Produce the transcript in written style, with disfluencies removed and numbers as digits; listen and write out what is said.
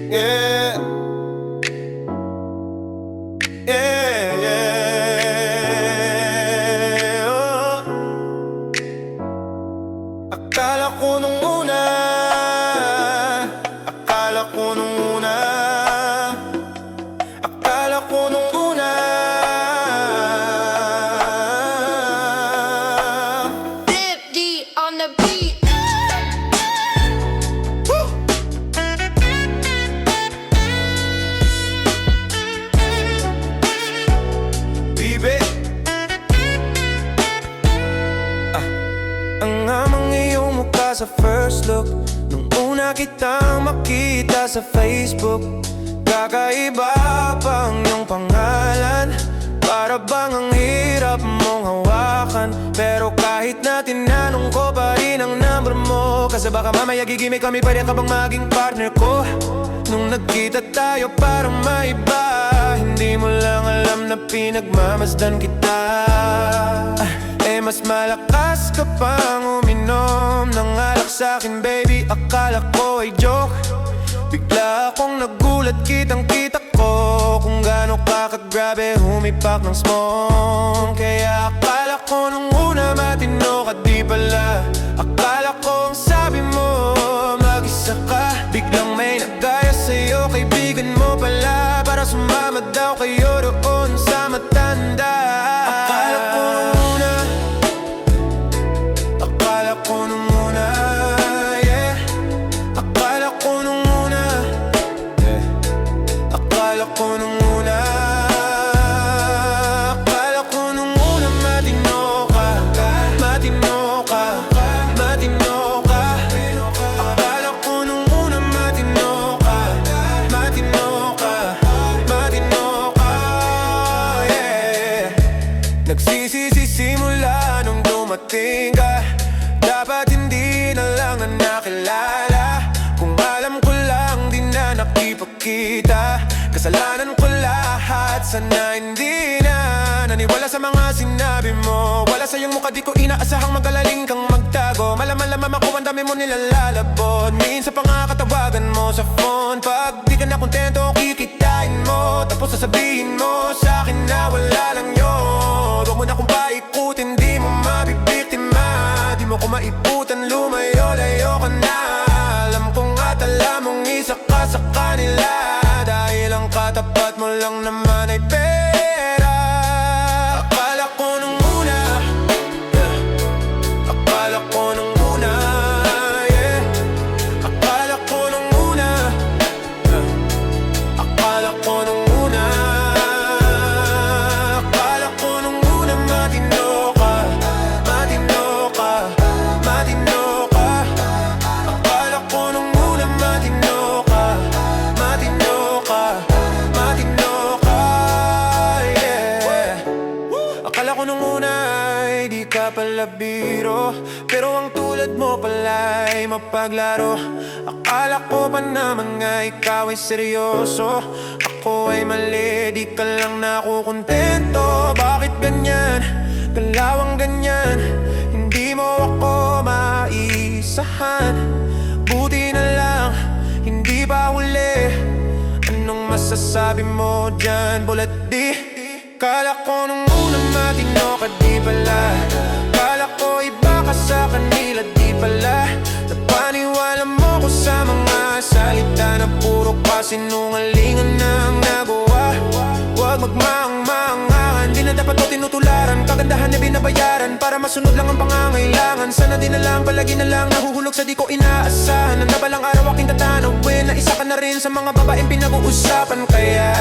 Yeah. Yeah, yeah. Oh. Akala ko nung una, akala ko nung una, akala ko nung una. Dip D on the beat. Ang amang iyong mukha sa first look, nung una kitang makita sa Facebook. Kakaiba pa ang iyong pangalan, para bang ang hirap mong hawakan. Pero kahit na tinanong ko pa rin ang number mo, kasi baka mamaya gigimik kami, pwede ka bang maging partner ko? Nung nagkita tayo parang maiba, hindi mo lang alam na pinagmamasdan kita. Mas malakas ka pang uminom ng alak sa'kin, baby. Akala ko ay joke. Bigla akong nagulat, kitang-kita ko kung gaano ka kagrabe humipak ng smoke. Kaya akala ko nung una matino ka, di pala. Akala ko ang sabi mo mag-isa ka. Biglang may nagaya sa'yo, kaibigan mo pala, para sumama daw kayo doon sa matanda. Akala ko nung una, akala ko nung una, yeah. Akala ko nung una, yeah. Akala ko nung una, akala ko nung una matino ka, matino ka, matino ka. Akala ko nung una matino ka, matino ka, matino ka, yeah. Nagsisisi simula nung dumating ka. Dapat hindi na lang na nakilala. Kung alam ko lang di na nakipagkita. Kasalanan ko lahat, sana hindi na naniwala sa mga sinabi mo. Wala sa iyong mukha, di ko inaasahang magalaling kang magtago. Malaman ako ang dami mo nilalabot. Minsan pa nga katawagan mo sa phone. Pag di ka na kontento, kikitain mo, tapos sasabihin mo sa'kin na wala lang yun. Huwag mo na kong paikutin, di mo mabibiktima. Di mo ko maiputan, lumayo-layo ka na. Alam kong at alam mong isa ka sa kanila, dahil ang katapat mo lang naman ay pera. Akala ko nung una, yeah. Akala ko nung una, yeah. Akala ko nung una, yeah. Akala ko nung una, akala ko nung una matino ka, matino ka, matino ka. Akala ko nung una matino ka, matino ka, matino ka, yeah. Akala ko nung una ay di ka pala biro, pero ang tulad mo pala ay mapaglaro. Akala ko pa naman nga ikaw ay seryoso, ako ay mali, di ka lang nakukontento. Bakit ganyan, kalawang ganyan, hindi mo ako maisahan. Buti na lang, hindi ba huli? Anong masasabi mo dyan, bulat di? Kala ko nung una matino ka, di pala. Kala ko iba ka sa kanila, di pala. Napaniwala mo ko sa mga salita na puro kasinungalingan ang nagawa. Huwag magmahang-mahangan, di na dapat mo tinutularan. Kagandahan na binabayaran para masunod lang ang pangangailangan. Sana di na lang, palagi na lang nahuhulog sa di ko inaasahan. Ang nabalang araw aking tatanawin na isa ka na rin sa mga babaeng pinag-uusapan. Kaya